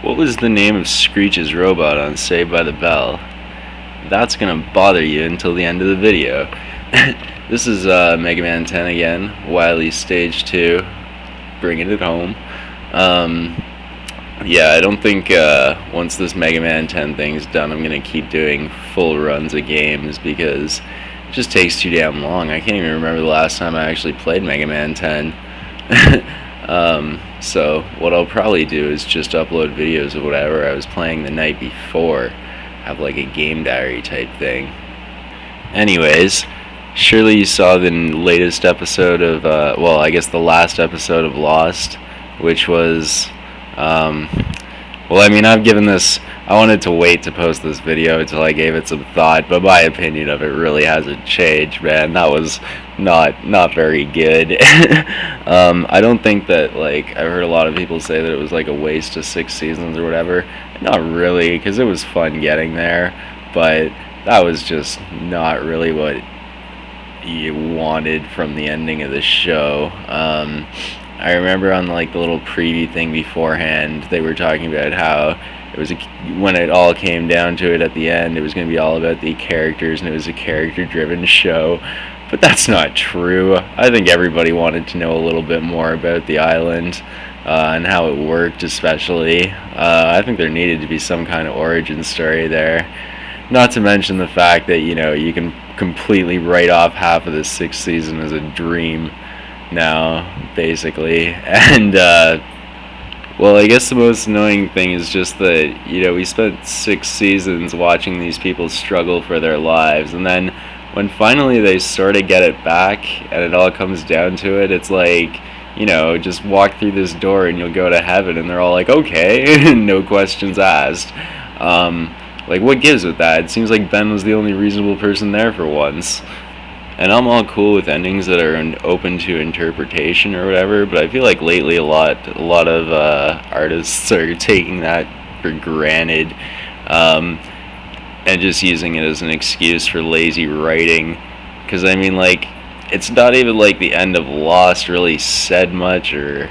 What was the name of Screech's robot on Saved by the Bell? That's gonna bother you until the end of the video. This is Mega Man 10 again, Wily Stage 2, bringing it home. Yeah, I don't think once this Mega Man 10 thing's done, I'm gonna keep doing full runs of games because it just takes too damn long. I can't even remember the last time I actually played Mega Man 10. So what I'll probably do is just upload videos of whatever I was playing the night before, have like a game diary type thing. Anyways, surely you saw the latest episode of, well, I guess the last episode of Lost, which was, well, I mean, I wanted to wait to post this video until I gave it some thought, but my opinion of it really hasn't changed, man. That was not very good. I don't think that, like, I've heard a lot of people say that it was like a waste of 6 seasons or whatever. Not really, because it was fun getting there, but that was just not really what you wanted from the ending of the show. I remember on like the little preview thing beforehand, they were talking about how it was when it all came down to it at the end, it was going to be all about the characters and it was a character-driven show. But that's not true. I think everybody wanted to know a little bit more about the island and how it worked, especially. I think there needed to be some kind of origin story there. Not to mention the fact that, you know, you can completely write off half of the 6th season as a dream now, basically. And, well, I guess the most annoying thing is just that, you know, we spent 6 seasons watching these people struggle for their lives, and then when finally they sort of get it back and it all comes down to it, it's like, you know, just walk through this door and you'll go to heaven, and they're all like, okay, no questions asked. Like, what gives with that? It seems like Ben was the only reasonable person there for once. And I'm all cool with endings that are open to interpretation or whatever, but I feel like lately a lot of artists are taking that for granted, and just using it as an excuse for lazy writing. Because, I mean, like, it's not even like the end of Lost really said much or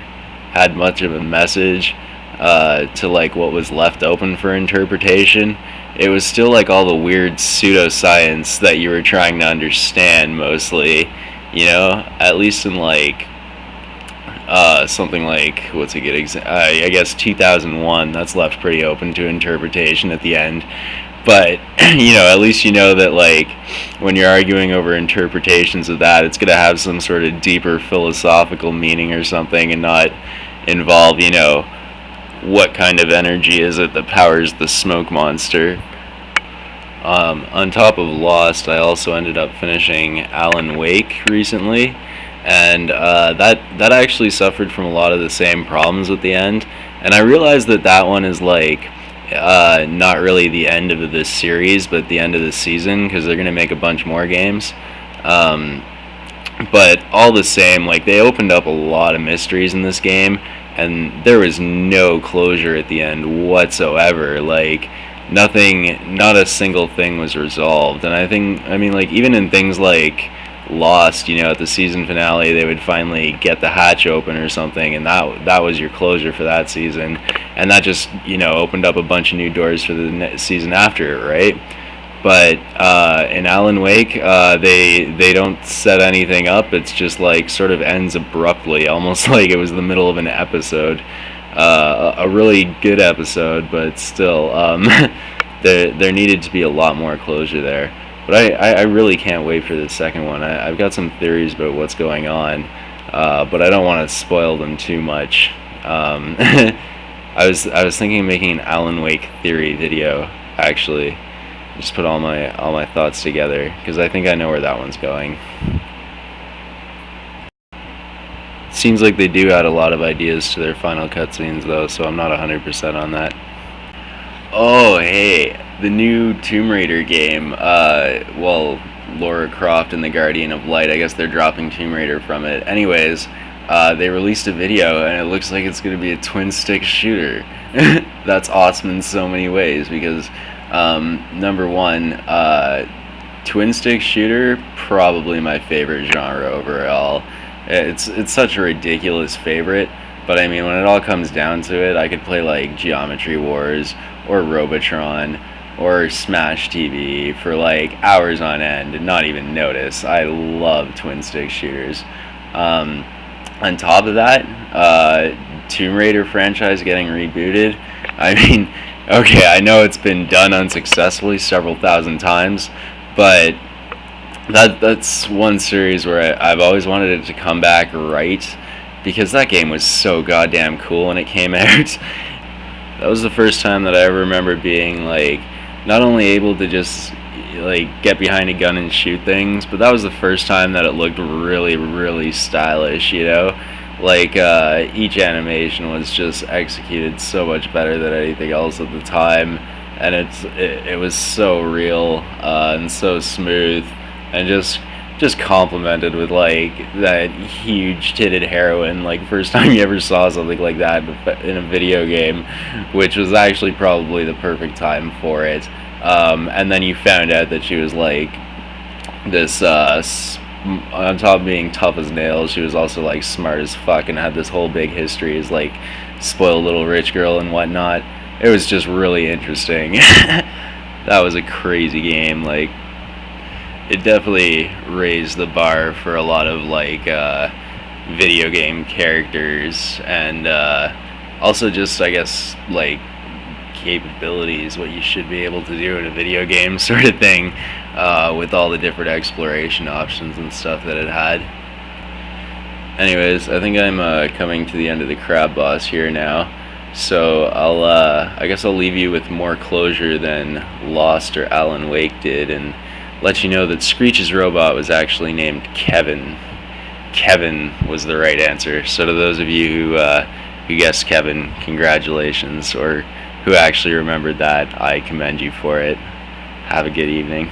had much of a message to, like, what was left open for interpretation. It was still like all the weird pseudoscience that you were trying to understand, mostly, you know, at least in like something like, what's a good example? I guess 2001, that's left pretty open to interpretation at the end. But, you know, at least you know that, like, when you're arguing over interpretations of that, it's going to have some sort of deeper philosophical meaning or something, and not involve, you know, what kind of energy is it that powers the smoke monster. On top of Lost, I also ended up finishing Alan Wake recently, and that actually suffered from a lot of the same problems at the end, and I realized that one is like not really the end of this series, but the end of the season, because they're going to make a bunch more games. But all the same, like, they opened up a lot of mysteries in this game, and there was no closure at the end whatsoever. Like, nothing, not a single thing was resolved. And I mean, like, even in things like Lost, you know, at the season finale, they would finally get the hatch open or something, and that was your closure for that season. And that just, you know, opened up a bunch of new doors for the season after it, right? But in Alan Wake, they don't set anything up. It's just like sort of ends abruptly, almost like it was the middle of an episode. A really good episode, but still, there needed to be a lot more closure there. But I really can't wait for the second one. I've got some theories about what's going on, but I don't want to spoil them too much. I was thinking of making an Alan Wake theory video, actually. Just put all my thoughts together, because I think I know where that one's going. Seems like they do add a lot of ideas to their final cutscenes, though, so I'm not 100% on that. Oh, hey, the new Tomb Raider game. Well, Lara Croft and the Guardian of Light, I guess they're dropping Tomb Raider from it. Anyways, they released a video, and it looks like it's going to be a twin-stick shooter. That's awesome in so many ways, because number one, twin stick shooter, probably my favorite genre overall. It's such a ridiculous favorite, But I mean, when it all comes down to it, I could play like Geometry Wars or Robotron or Smash TV for like hours on end and not even notice. I love twin stick shooters. On top of that, Tomb Raider franchise getting rebooted. I mean, okay, I know it's been done unsuccessfully several thousand times, but that's one series where I've always wanted it to come back right, because that game was so goddamn cool when it came out. That was the first time that I ever remember being like not only able to just like get behind a gun and shoot things, but that was the first time that it looked really, really stylish, you know? Like each animation was just executed so much better than anything else at the time, and it was so real and so smooth, and just complimented with like that huge titted heroine. Like first time you ever saw something like that in a video game, which was actually probably the perfect time for it. And then you found out that she was like this on top of being tough as nails, she was also like smart as fuck and had this whole big history as like spoiled little rich girl and whatnot. It was just really interesting. That was a crazy game. Like, it definitely raised the bar for a lot of like video game characters, and also just, I guess, like capabilities, what you should be able to do in a video game sort of thing, with all the different exploration options and stuff that it had. Anyways, I think I'm coming to the end of the crab boss here now, so I guess I'll leave you with more closure than Lost or Alan Wake did, and let you know that Screech's robot was actually named Kevin. Kevin was the right answer. So to those of you who guessed Kevin, congratulations, or who actually remembered that, I commend you for it. Have a good evening.